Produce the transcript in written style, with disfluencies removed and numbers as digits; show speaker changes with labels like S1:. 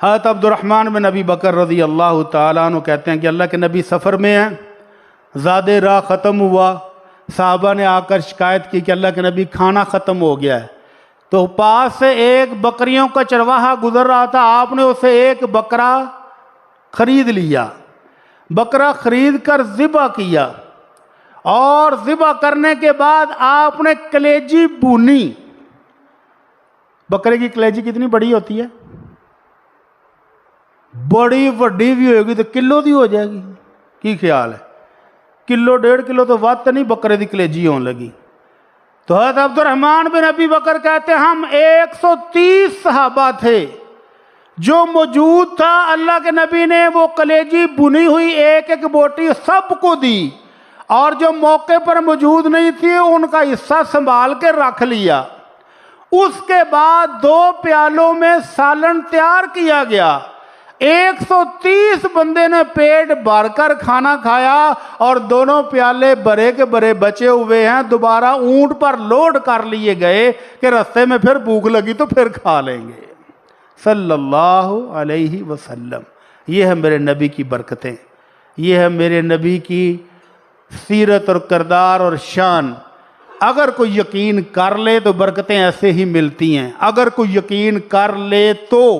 S1: حضرت عبدالرحمن بن ابی بکر رضی اللہ تعالیٰ عنہ کہتے ہیں کہ اللہ کے نبی سفر میں ہیں، زیادہ راہ ختم ہوا، صحابہ نے آ کر شکایت کی کہ اللہ کے نبی کھانا ختم ہو گیا ہے، تو پاس سے ایک بکریوں کا چرواہا گزر رہا تھا، آپ نے اسے ایک بکرا خرید لیا، بکرا خرید کر ذبح کیا، اور ذبح کرنے کے بعد آپ نے کلیجی بھونی۔ بکرے کی کلیجی کتنی بڑی ہوتی ہے؟ بڑی وڈی بھی ہوئے گی تو کلو دی ہو جائے گی، کی خیال ہے؟ کلو 1.5 کلو تو وقت نہیں بکرے دی کلیجی ہون لگی۔ تو حضرت عبدالرحمن بن ابی بکر کہتے ہیں ہم 130 صحابہ تھے جو موجود تھا، اللہ کے نبی نے وہ کلیجی بنی ہوئی ایک ایک بوٹی سب کو دی، اور جو موقع پر موجود نہیں تھی ان کا حصہ سنبھال کے رکھ لیا۔ اس کے بعد 2 پیالوں میں سالن تیار کیا گیا، 130 بندے نے پیٹ بھر کر کھانا کھایا، اور دونوں پیالے برے کے برے بچے ہوئے ہیں، دوبارہ اونٹ پر لوڈ کر لیے گئے کہ رستے میں پھر بھوک لگی تو پھر کھا لیں گے، صلی اللہ علیہ وسلم۔ یہ ہے میرے نبی کی برکتیں، یہ ہے میرے نبی کی سیرت اور کردار اور شان۔ اگر کوئی یقین کر لے تو برکتیں ایسے ہی ملتی ہیں، اگر کوئی یقین کر لے تو